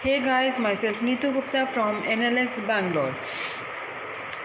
Hey guys, myself Neetu Gupta from NLS Bangalore.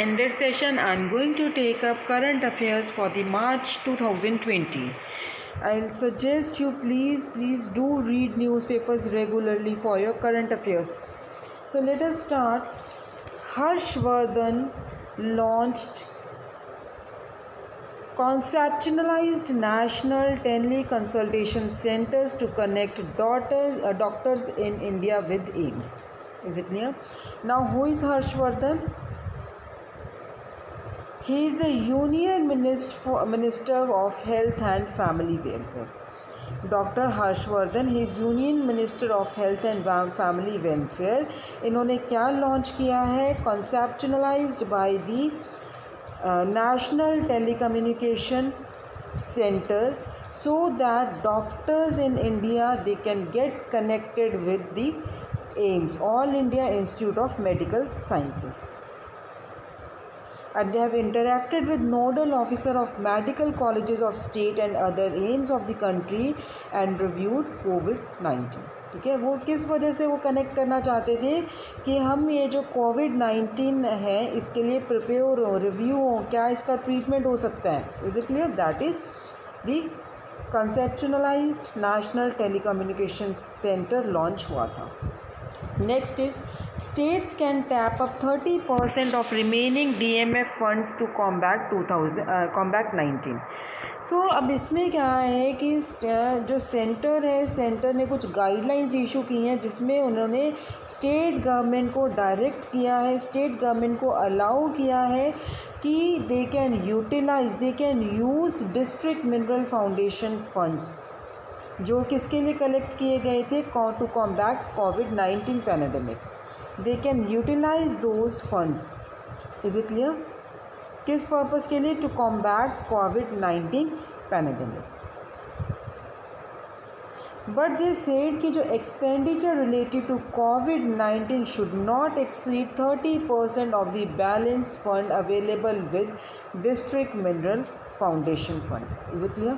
In this session, I'm going to take up current affairs for the March 2020. I'll suggest you please do read newspapers regularly for your current affairs. So let us start. Harshvardhan launched conceptualized national teleconsultation centers to connect doctors in India with AIIMS. Is it clear? Now, who is Harshvardhan? He is the Union Minister of Health and Family Welfare. Doctor Harshvardhan he is union minister of health and family welfare. इन्होंने क्या launch किया है? Conceptualised by the National Telecommunication Center so that doctors in India they can get connected with the AIIMS, All India Institute of Medical Sciences, and they have interacted with nodal officer of medical colleges of state and other AIIMS of the country and reviewed COVID-19. ठीक है, वो किस वजह से वो connect करना चाहते थे कि हम ये जो कोविड-19 है इसके लिए प्रिपेयर हो, रिव्यू हो, क्या इसका ट्रीटमेंट हो सकता है. Is it clear? That is the कंसेप्चुअलाइज्ड national telecommunication centre launch हुआ था. Next is states can tap up 30% of remaining DMF funds to combat 19. सो अब इसमें क्या है कि जो सेंटर है, सेंटर ने कुछ गाइडलाइंस इशू की हैं जिसमें उन्होंने स्टेट गवर्नमेंट को डायरेक्ट किया है, स्टेट गवर्नमेंट को अलाउ किया है कि they can use district mineral foundation funds जो किसके लिए कलेक्ट किए गए थे, टू कॉम्बैट कोविड-19 pandemic. They can utilise those funds. Is it clear? किस पर्पस के लिए? टू कॉम्बैट कोविड-19 पैंडेमिक. बट दे सेड कि जो एक्सपेंडिचर रिलेटेड टू कोविड-19 should not exceed 30% of the balance fund available with district mineral foundation fund. Is it clear?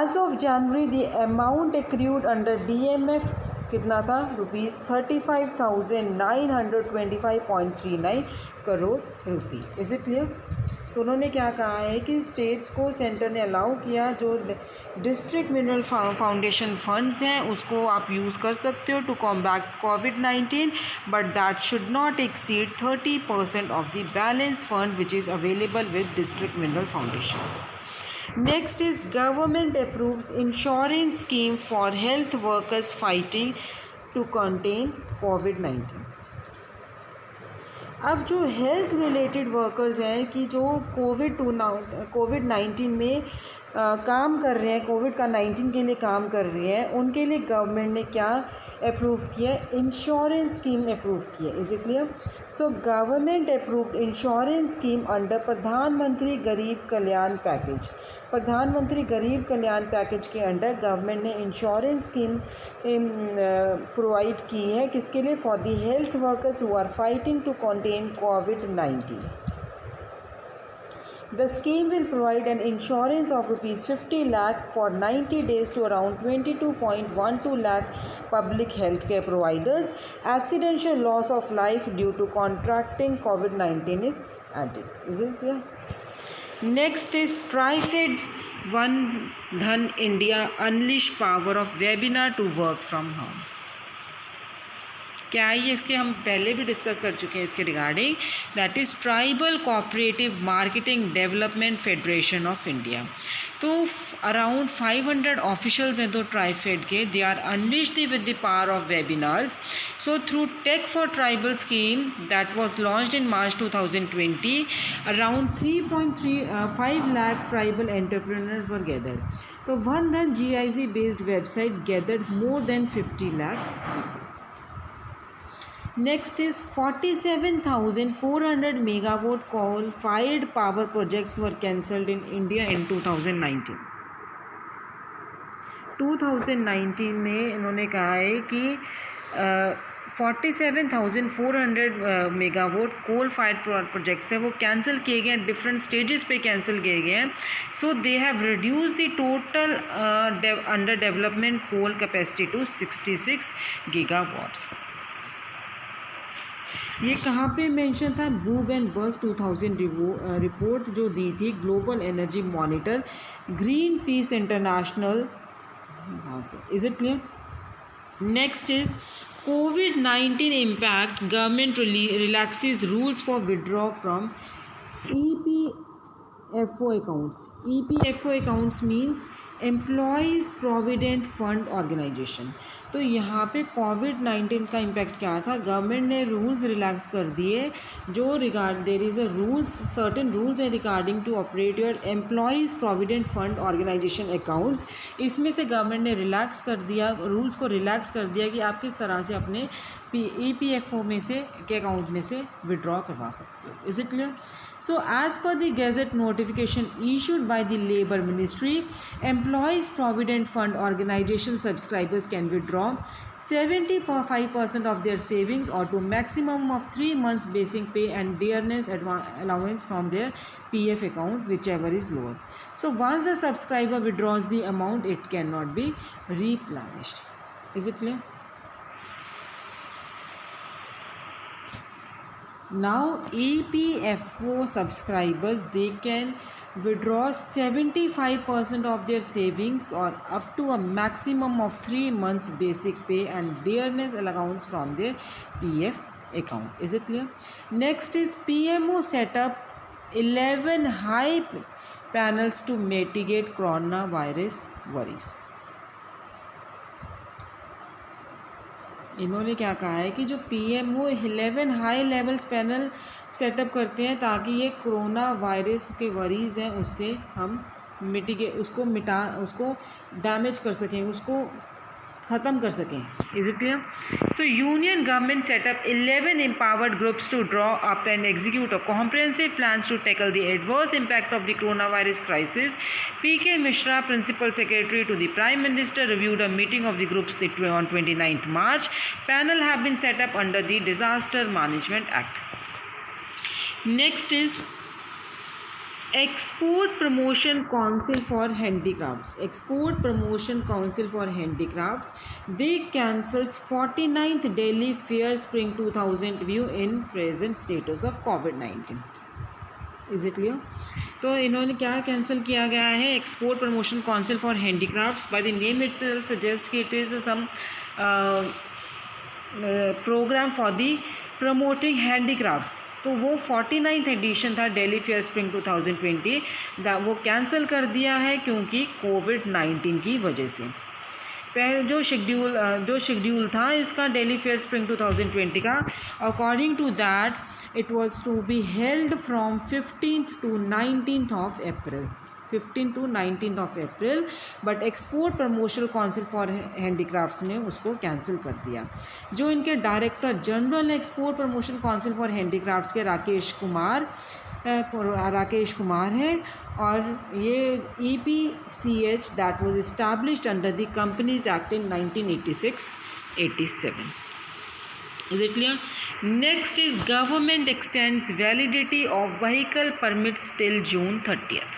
As of January the amount accrued under DMF कितना था? ₹35,925.39 करोड़ रुपये. Is it clear? तो उन्होंने क्या कहा है कि स्टेट्स को सेंटर ने अलाउ किया जो डिस्ट्रिक्ट मिनरल फाउंडेशन फंड्स हैं उसको आप यूज़ कर सकते हो टू कॉम्बैट कोविड-19, but that should not exceed 30% of the balance fund which is available with district mineral foundation. Next is government approves insurance scheme for health workers fighting to contain COVID-19. अब जो health related workers हैं कि जो कोविड-19 में काम कर रहे हैं, कोविड-19 के लिए काम कर रहे हैं, उनके लिए गवर्नमेंट ने क्या अप्रूव किया? इंश्योरेंस स्कीम अप्रूव किया. Is it clear? So government approved insurance scheme under Pradhan Mantri Garib Kalyan package. Pradhan Mantri Garib Kalyan package के अंडर गवर्नमेंट ने इंश्योरेंस स्कीम प्रोवाइड की है. किसके लिए? For the health workers who are fighting to contain कोविड-19. The scheme will provide an insurance of ₹50 lakh for 90 days to around 22.12 lakh public healthcare providers. Accidental loss of life due to contracting COVID-19 is added. Is it clear? Next is TriFed One Dhan India unleash power of webinar to work from home. क्या है ये? इसके हम पहले भी discuss कर चुके हैं इसके regarding. That is tribal cooperative marketing development federation of India. तो अराउंड 500 ऑफिशियल्स हैं तो ट्राइफेड के. They are unleashed with the power of webinars. So through tech for tribal scheme that was launched in March 2020 around 3.35 lakh tribal entrepreneurs were gathered. तो Van Dhan GIZ based website gathered more than 50 lakh people. Next is 47,400 megawatt coal-fired power projects were cancelled in India in 2019. 2019 में इन्होंने कहा है कि 47,400 megawatt coal fired projects है वो cancel किए गए हैं, डिफरेंट स्टेजेस पे कैंसिल किए गए हैं. So they have reduce the total under development coal capacity to 66 gigawatts. ये कहाँ पे मेंशन था? बूम एंड बस्ट 2000 रिपोर्ट जो दी थी global energy monitor, green peas international. वहाँ से. Is it clear? Next is COVID-19 impact. Government relaxes rules for withdraw from EPFO accounts. EPFO accounts means Employees Provident Fund Organization. तो यहाँ पे COVID-19 का impact क्या था? गवर्नमेंट ने rules relax कर दिए जो there is a rules, certain rules है regarding to operate your employees provident fund organisation accounts. इसमें से गवर्नमेंट ने रिलैक्स कर दिया, रूल्स को रिलैक्स कर दिया कि आप किस तरह से अपने EPFO में से के अकाउंट में से विड्रॉ करवा सकते हो. Is it clear? So as per the gazette notification issued by the labour ministry, employees provident fund organisation subscribers can withdraw 75% of their savings or to maximum of 3 months basic pay and dearness allowance from their PF account, whichever is lower. So once the subscriber withdraws the amount, it cannot be replenished. Is it clear? Now EPFO subscribers, they can withdraw 75% of their savings or up to a maximum of 3 months basic pay and dearness allowance from their PF account. Is it clear? Next is PMO set up 11 high panels to mitigate coronavirus worries. इन्होंने क्या कहा है कि जो PMO 11 high levels panel setup करते हैं ताकि ये कोरोना वायरस के वरीज़ हैं उससे हम उसको डैमेज कर सकें, उसको ख़त्म कर सकें. Is it clear? So union government setup 11 empowered groups to draw up and execute a comprehensive plans to tackle the adverse impact of the coronavirus crisis. P.K. Mishra, Principal Secretary to the Prime Minister, reviewed a meeting of the groups on 29th March. Panel have been set up under the Disaster Management Act. Next is Export Promotion Council for Handicrafts. Export Promotion Council for Handicrafts, they cancels 49th Delhi Fair Spring 2000 view in present status of COVID-19. Is it clear? तो इन्होंने क्या cancel किया गया है? Export promotion council for handicrafts. By the name itself suggest कि it is some programme for the promoting handicrafts. तो वो 49th addition था दिल्ली फेयर स्प्रिंग 2020, वो कैंसिल कर दिया है क्योंकि COVID-19 की वजह से. पहले जो शेड्यूल था इसका दिल्ली फेयर स्प्रिंग 2020 का, according to that it was to be held from 15th to 19th of April. 15 to 19th of April, but export promotion council for handicrafts ने उसको कैंसिल कर दिया. जो इनके director general export promotion council for handicrafts के राकेश कुमार हैं, और ये EPCH that was established under the companies act in 1986-87. Is it clear? Next is government extends validity of vehicle permits till June 30th.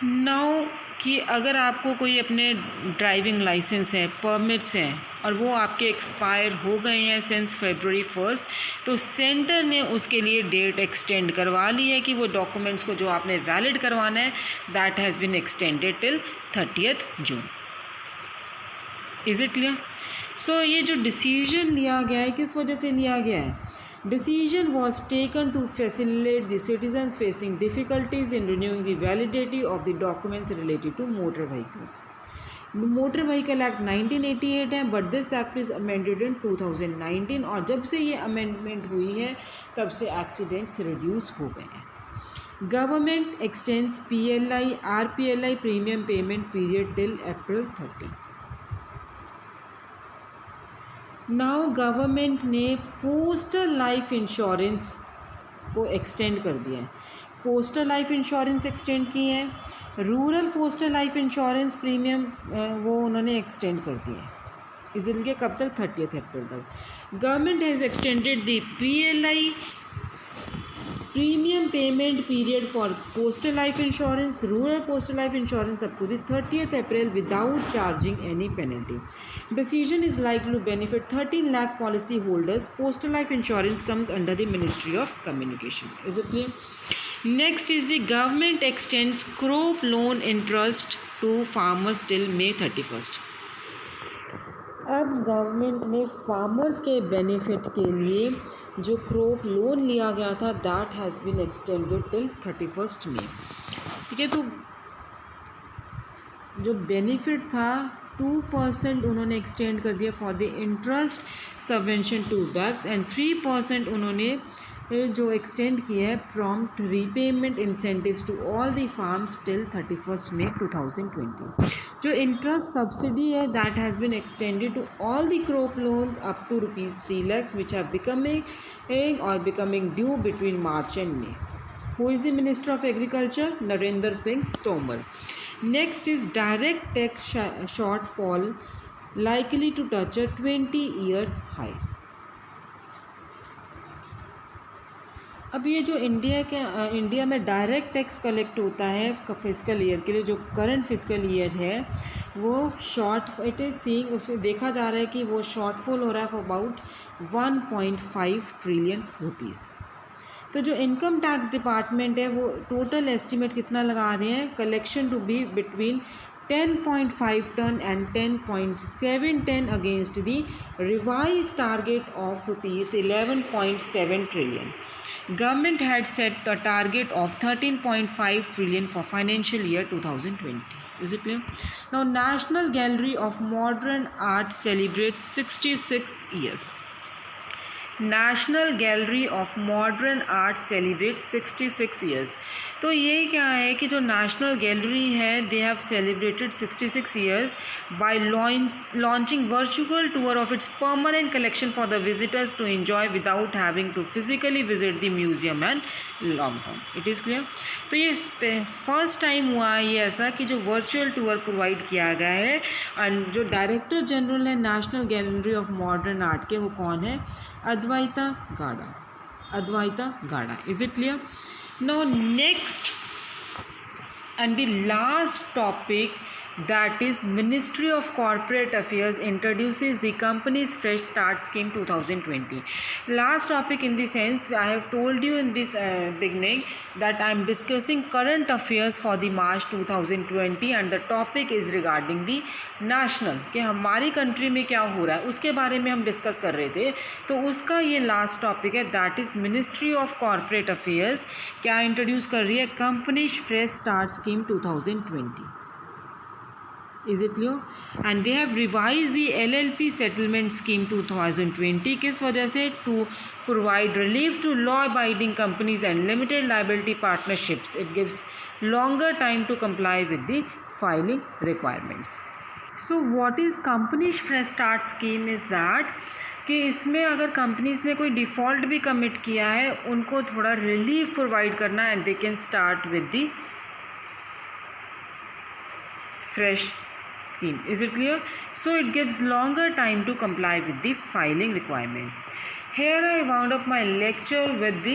Now कि अगर आपको कोई अपने driving licence है, परमिट्स हैं और वो आपके एक्सपायर हो गए हैं सिंस February 1st, तो सेंटर ने उसके लिए डेट एक्सटेंड करवा ली है कि वो डॉक्यूमेंट्स को जो आपने वैलिड करवाना है that has been extended till 30th June. Is it clear? So ये जो डिसीजन लिया गया है किस वजह से लिया गया है? Decision was taken to facilitate the citizens facing difficulties in renewing the validity of the documents related to motor vehicles. Motor vehicle act 1988 है, but this act is amended in 2019, और जब से ये अमेंडमेंट हुई है तब से एक्सीडेंट्स रिड्यूस हो गए हैं. Government x tends PLI RPLI premium payment period till April 30. Now government ने पोस्टल लाइफ इंश्योरेंस को एक्सटेंड कर दिया है. पोस्टल लाइफ इंश्योरेंस एक्सटेंड की है, rural postal life insurance premium वो उन्होंने एक्सटेंड कर दिया है. इसलिए कब तक 30 अप्रैल तक. Government has extended the PLI premium payment period for postal life insurance, rural postal life insurance up to the 30th April without charging any penalty. Decision is likely to benefit 13 lakh policy holders. Postal life insurance comes under the Ministry of Communication. Is it clear? Next is the government extends crop loan interest to farmers till May 31st. अब government ने farmers के benefit के लिए जो crop loan लिया गया था that has been extended till 31 May. ठीक है, तो जो बेनिफिट था 2% उन्होंने एक्सटेंड कर दिया for the interest subvention to banks and 3% उन्होंने जो एक्सटेंड किया है prompt repayment incentives to all the farms till 31 May 2020. जो इंटरेस्ट सब्सिडी है that has been extended to all the crop loans up to ₹3 lakhs which are becoming due between March and May. Who is the Minister of Agriculture? Narendra Singh Tomar. Next is direct tax shortfall likely to touch a 20-year high. अब ये जो India में direct tax collect होता है fiscal year के लिए, जो current fiscal year है वो इट इज़ सीइंग, उसे देखा जा रहा है कि वो शॉर्टफॉल हो रहा है फॉर अबाउट 1.5 ट्रिलियन रुपीज़. तो जो इनकम टैक्स डिपार्टमेंट है वो टोटल एस्टिमेट कितना लगा रहे हैं, collection to be between 10.5 ton and 10.7 ton against the revised target of ₹11.7 trillion. Government had set a target of 13.5 trillion for financial year 2020. Is it clear? Now, National Gallery of Modern Art celebrates 66 years. National gallery of modern art celebrates 66 years. तो ये क्या है कि जो national gallery है they have celebrated 66 years by launching virtual tour of its permanent collection for the visitors to enjoy without having to physically visit the museum and long term. It is clear. तो ये first time हुआ है ये ऐसा कि जो virtual tour provide किया गया है. एंड जो डायरेक्टर जनरल है national gallery of modern art के वो कौन है, Advaita Gada. Is it clear? Now next and the last topic, that is Ministry of Corporate Affairs introduces the company's fresh start scheme 2020. Last topic in the sense I have told you in this beginning that I am discussing current affairs for the March 2020 and the topic is regarding the national, कि हमारी country में क्या हो रहा है उसके बारे में हम डिस्कस कर रहे थे. तो उसका ये लास्ट टॉपिक है that is ministry of corporate affairs क्या इंट्रोड्यूस कर रही है, company fresh start scheme 2020. Is it clear? And they have revised the LLP settlement scheme 2020. किस वजह से? To provide relief to law-abiding companies and limited liability partnerships. It gives longer time to comply with the filing requirements. So what is company fresh start scheme is that कि इसमें अगर companies ने कोई default भी commit किया है उनको थोड़ा रिलीफ प्रोवाइड करना है. They can start with the fresh scheme. Is it clear? So it gives longer time to comply with the filing requirements. Here I wound up my lecture with the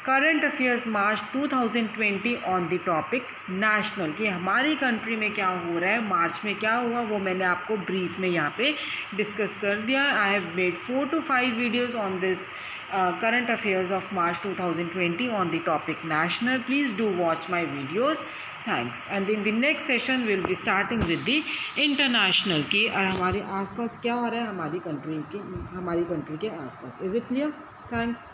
current affairs March 2020 on the topic national, कि हमारी country में क्या हो रहा है, मार्च में क्या हुआ वो मैंने आपको ब्रीफ में यहाँ पे डिस्कस कर दिया. I have made 4 to 5 videos on this current affairs of March 2020 on the topic national. Please do watch my videos. Thanks. And in the next session we will be starting with the international की और हमारे आसपास क्या हो रहा है हमारी country के आसपास. Is it clear? Thanks.